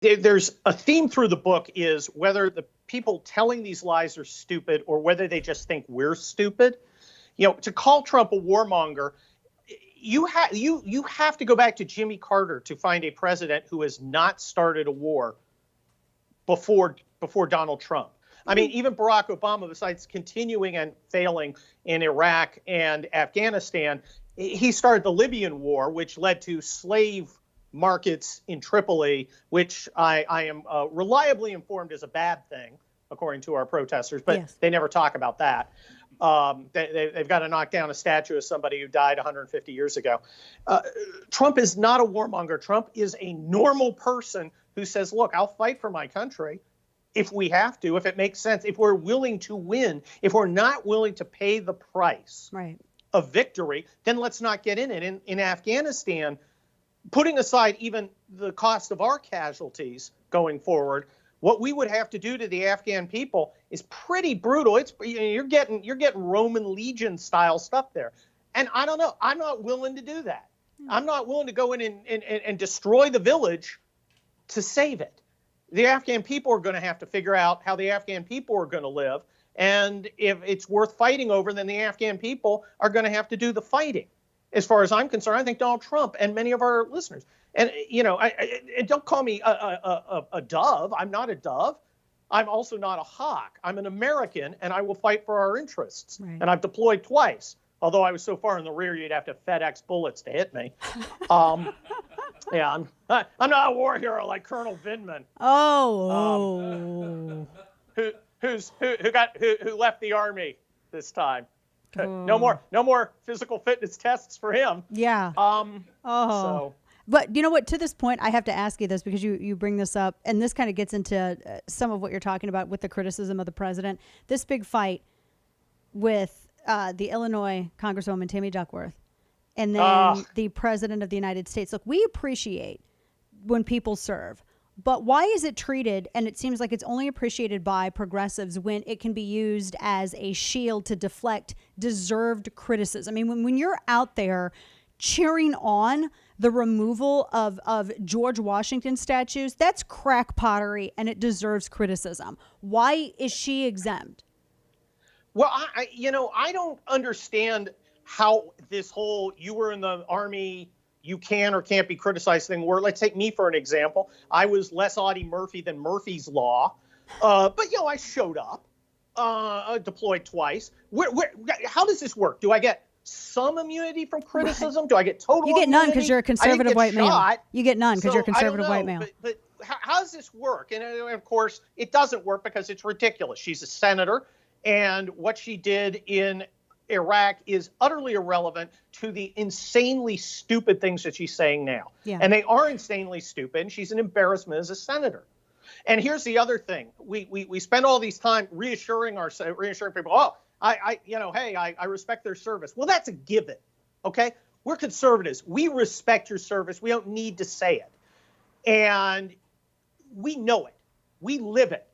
there's a theme through the book is whether the people telling these lies are stupid or whether they just think we're stupid. To call Trump a warmonger, you have to go back to Jimmy Carter to find a president who has not started a war before Donald Trump. I mean, even Barack Obama, besides continuing and failing in Iraq and Afghanistan, he started the Libyan war, which led to slave markets in Tripoli, which I am reliably informed is a bad thing, according to our protesters, but yes, they never talk about that. They've got to knock down a statue of somebody who died 150 years ago. Trump is not a warmonger. Trump is a normal person who says, look, I'll fight for my country if we have to, if it makes sense, if we're willing to win. If we're not willing to pay the price of victory, then let's not get in it. In Afghanistan, putting aside even the cost of our casualties going forward, what we would have to do to the Afghan people is pretty brutal. You're getting Roman Legion style stuff there. And I don't know. I'm not willing to do that. I'm not willing to go in and destroy the village to save it. The Afghan people are going to have to figure out how the Afghan people are going to live. And if it's worth fighting over, then the Afghan people are going to have to do the fighting. As far as I'm concerned, I think Donald Trump and many of our listeners, and don't call me a dove. I'm not a dove. I'm also not a hawk. I'm an American, and I will fight for our interests. Right. And I've deployed twice. Although I was so far in the rear, you'd have to FedEx bullets to hit me. Yeah, I'm not a war hero like Colonel Vindman. Who left the Army this time. No more physical fitness tests for him. Yeah. So. But you know what? To this point, I have to ask you this because you bring this up, and this kind of gets into some of what you're talking about with the criticism of the president. This big fight with the Illinois Congresswoman Tammy Duckworth, and then the president of the United States. Look, we appreciate when people serve. But why is it treated, and it seems like it's only appreciated by progressives when it can be used as a shield to deflect deserved criticism? I mean, when you're out there cheering on the removal of George Washington statues, that's crack pottery, and it deserves criticism. Why is she exempt? Well, I don't understand how this whole you were in the Army, you can or can't be criticized thing where, let's take me for an example. I was less Audie Murphy than Murphy's Law. But, I showed up, deployed twice. How does this work? Do I get some immunity from criticism? Right. Do I get total immunity? You get none because you're a conservative white male. You get none because you're a conservative white male. But how does this work? And, of course, it doesn't work because it's ridiculous. She's a senator, and what she did in Iraq is utterly irrelevant to the insanely stupid things that she's saying now. Yeah. And they are insanely stupid. And she's an embarrassment as a senator. And here's the other thing. We spend all these time reassuring people, I respect their service. Well, that's a given. Okay. We're conservatives. We respect your service. We don't need to say it. And we know it. We live it.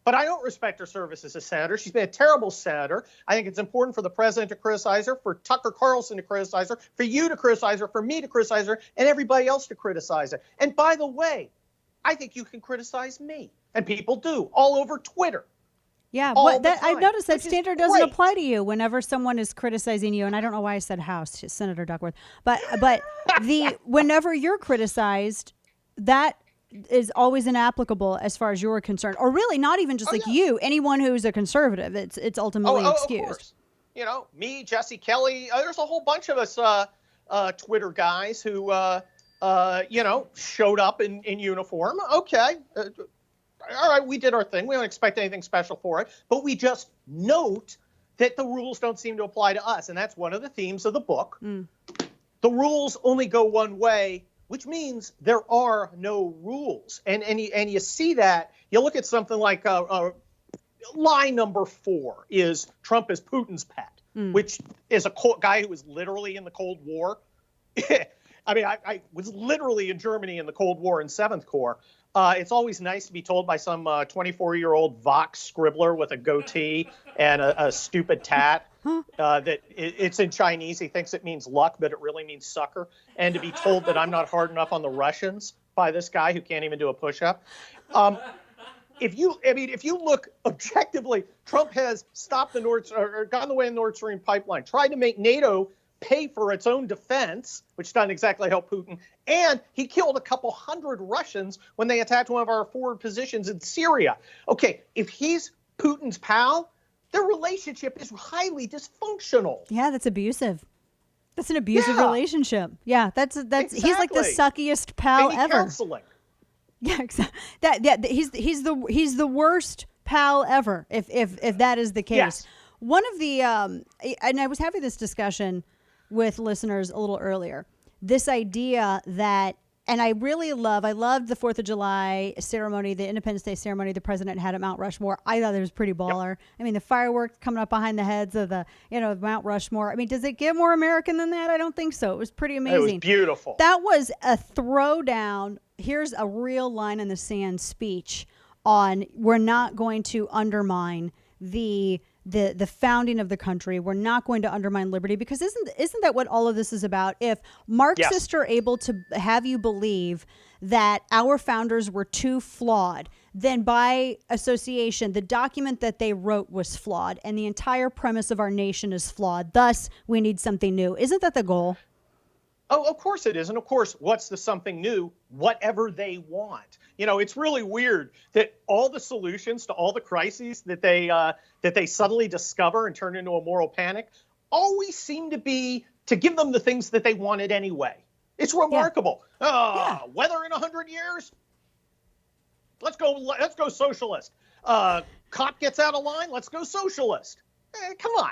But I don't respect her service as a senator. She's been a terrible senator. I think it's important for the president to criticize her, for Tucker Carlson to criticize her, for you to criticize her, for me to criticize her, and everybody else to criticize her. And by the way, I think you can criticize me. And people do, all over Twitter. Yeah, I've noticed that standard doesn't apply to you whenever someone is criticizing you. And I don't know why I said House, Senator Duckworth. But whenever you're criticized, that is always inapplicable as far as you're concerned, or really not even just you, anyone who's a conservative, it's ultimately excused. Of course. Me, Jesse Kelly, there's a whole bunch of us Twitter guys who showed up in uniform. Okay, all right, we did our thing. We don't expect anything special for it, but we just note that the rules don't seem to apply to us, and that's one of the themes of the book. The rules only go one way, which means there are no rules. And you see that, you look at something like lie number 4 is Trump is Putin's pet, which is a guy who was literally in the Cold War. I mean, I was literally in Germany in the Cold War in 7th Corps. It's always nice to be told by some 24-year-old Vox scribbler with a goatee and a stupid tat that it's in Chinese. He thinks it means luck, but it really means sucker. And to be told that I'm not hard enough on the Russians by this guy who can't even do a push-up. If you look objectively, Trump has stopped the gotten the way of the Nord Stream pipeline, tried to make NATO pay for its own defense, which doesn't exactly help Putin, and he killed a couple hundred Russians when they attacked one of our forward positions in Syria. Okay, if he's Putin's pal, their relationship is highly dysfunctional. Yeah, that's abusive. That's an abusive relationship. Yeah, that's exactly. He's like the suckiest pal ever. Counseling. Yeah, exactly. He's the worst pal ever. If that is the case. Yes. One of the and I was having this discussion with listeners a little earlier. This idea that, and I loved the 4th of July ceremony, the Independence Day ceremony the president had at Mount Rushmore. I thought it was pretty baller. Yep. I mean, the fireworks coming up behind the heads of the, Mount Rushmore. I mean, does it get more American than that? I don't think so. It was pretty amazing. It was beautiful. That was a throwdown. Here's a real line in the sand speech on, we're not going to undermine the founding of the country. We're not going to undermine liberty, because isn't that what all of this is about? If Marxists are able to have you believe that our founders were too flawed, then by association, the document that they wrote was flawed, and the entire premise of our nation is flawed. Thus, we need something new. Isn't that the goal? Oh, of course it is. And of course, what's the something new? Whatever they want. It's really weird that all the solutions to all the crises that they suddenly discover and turn into a moral panic always seem to be to give them the things that they wanted anyway. It's remarkable. Weather in 100 years? Let's go socialist. Cop gets out of line? Let's go socialist. Come on.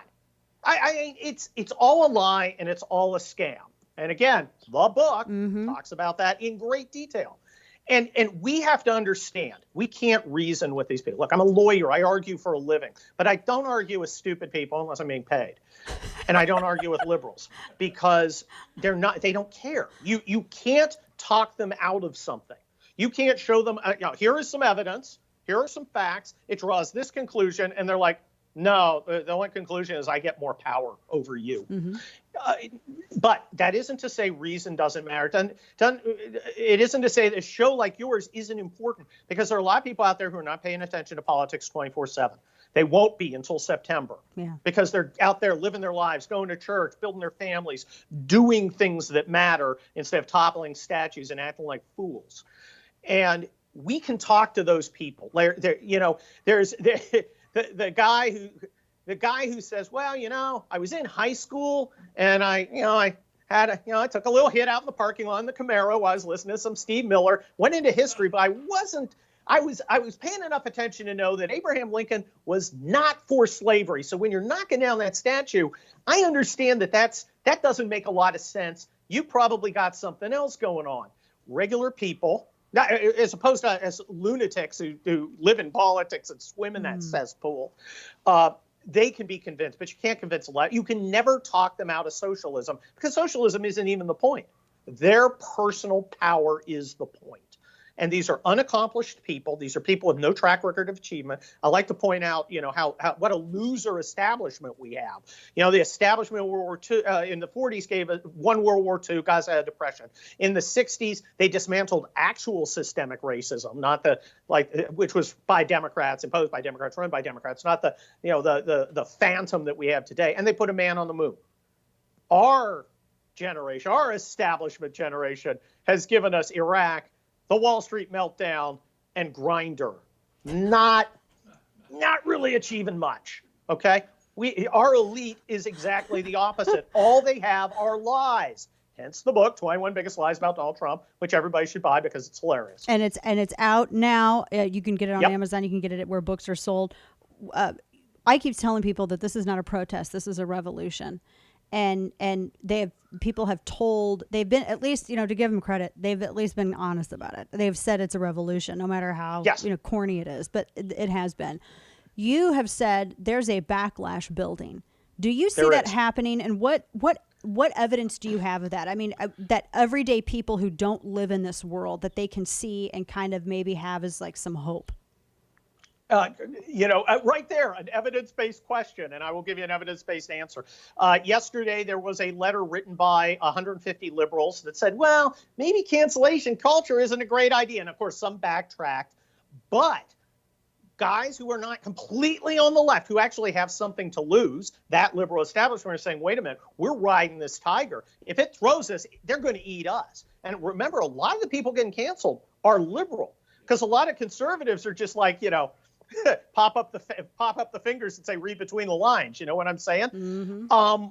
It's all a lie, and it's all a scam. And again, the book talks about that in great detail. And we have to understand, we can't reason with these people. Look, I'm a lawyer. I argue for a living. But I don't argue with stupid people unless I'm being paid. And I don't argue with liberals because they don't care. You can't talk them out of something. You can't show them, here is some evidence. Here are some facts. It draws this conclusion. And they're like, no, the only conclusion is I get more power over you. But that isn't to say reason doesn't matter. It isn't to say that a show like yours isn't important, because there are a lot of people out there who are not paying attention to politics 24/7. They won't be until September because they're out there living their lives, going to church, building their families, doing things that matter instead of toppling statues and acting like fools. And we can talk to those people. There's the guy who says, well, I was in high school and I took a little hit out in the parking lot in the Camaro while I was listening to some Steve Miller, went into history, but I was paying enough attention to know that Abraham Lincoln was not for slavery. So when you're knocking down that statue, I understand that doesn't make a lot of sense. You probably got something else going on. Regular people, as opposed to as lunatics who live in politics and swim in that cesspool, they can be convinced, but you can't convince a lot. You can never talk them out of socialism, because socialism isn't even the point. Their personal power is the point. And these are unaccomplished people. These are people with no track record of achievement. I like to point out, what a loser establishment we have. The establishment of World War II in the 40s won World War II, guys had a depression. In the 60s, they dismantled actual systemic racism, not which was by Democrats, imposed by Democrats, run by Democrats, not the phantom that we have today. And they put a man on the moon. Our generation, our establishment generation, has given us Iraq, the Wall Street meltdown, and Grindr. Not really achieving much, okay? Our elite is exactly the opposite. All they have are lies. Hence the book, 21 Biggest Lies About Donald Trump, which everybody should buy because it's hilarious. And it's out now. You can get it on Amazon. You can get it where books are sold. I keep telling people that this is not a protest. This is a revolution. And people have told, they've been, at least, to give them credit, they've at least been honest about it. They've said it's a revolution, no matter how corny it is, but it has been. You have said there's a backlash building. Do you see that happening? And what evidence do you have of that? I mean, that everyday people who don't live in this world, that they can see and kind of maybe have as like some hope. Uh, right there, an evidence-based question, and I will give you an evidence-based answer. Yesterday, there was a letter written by 150 liberals that said, well, maybe cancellation culture isn't a great idea. And of course, some backtracked. But guys who are not completely on the left, who actually have something to lose, that liberal establishment are saying, wait a minute, we're riding this tiger. If it throws us, they're going to eat us. And remember, a lot of the people getting canceled are liberal, because a lot of conservatives are just like, pop up the fingers and say, read between the lines. You know what I'm saying? Mm-hmm.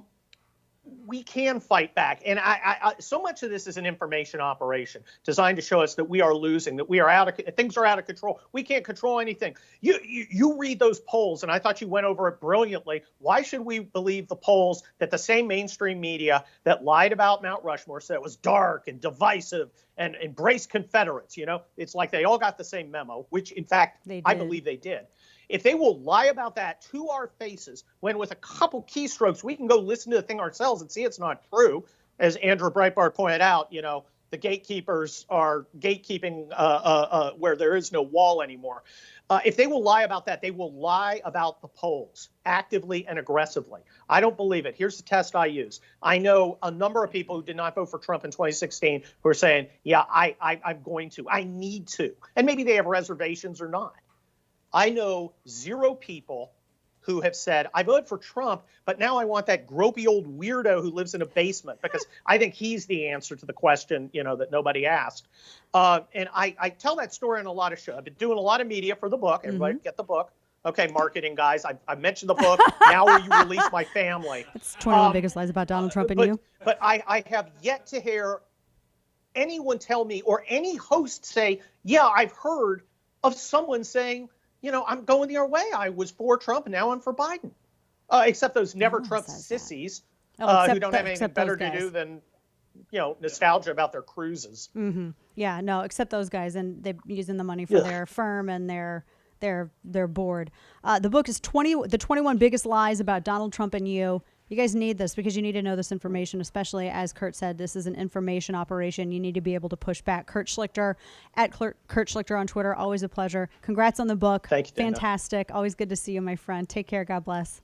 We can fight back. And I so much of this is an information operation designed to show us that we are losing, that we are things are out of control. We can't control anything. You read those polls, and I thought you went over it brilliantly. Why should we believe the polls that the same mainstream media that lied about Mount Rushmore said it was dark and divisive and embraced Confederates? It's like they all got the same memo, which in fact, I believe they did. If they will lie about that to our faces, when with a couple keystrokes, we can go listen to the thing ourselves and see it's not true. As Andrew Breitbart pointed out, the gatekeepers are gatekeeping where there is no wall anymore. If they will lie about that, they will lie about the polls actively and aggressively. I don't believe it. Here's the test I use. I know a number of people who did not vote for Trump in 2016 who are saying, yeah, I'm going to. I need to. And maybe they have reservations or not. I know 0 people who have said, I voted for Trump, but now I want that gropey old weirdo who lives in a basement, because I think he's the answer to the question, that nobody asked. And I tell that story on a lot of shows. I've been doing a lot of media for the book. Everybody get the book. Okay, marketing guys. I mentioned the book. Now will you release my family? It's 21 Biggest Lies About Donald Trump and You. But I have yet to hear anyone tell me, or any host say, yeah, I've heard of someone saying, I'm going the other way. I was for Trump, and now I'm for Biden. Except those never Trump sissies who don't have anything better to do than, nostalgia about their cruises. Mm-hmm. Yeah, no, except those guys, and they're using the money for their firm and their board. The book is the 21 Biggest Lies About Donald Trump and You. You guys need this, because you need to know this information, especially, as Kurt said, this is an information operation. You need to be able to push back. Kurt Schlichter, at Kurt Schlichter on Twitter. Always a pleasure. Congrats on the book. Thank you, Dana. Fantastic. Always good to see you, my friend. Take care. God bless.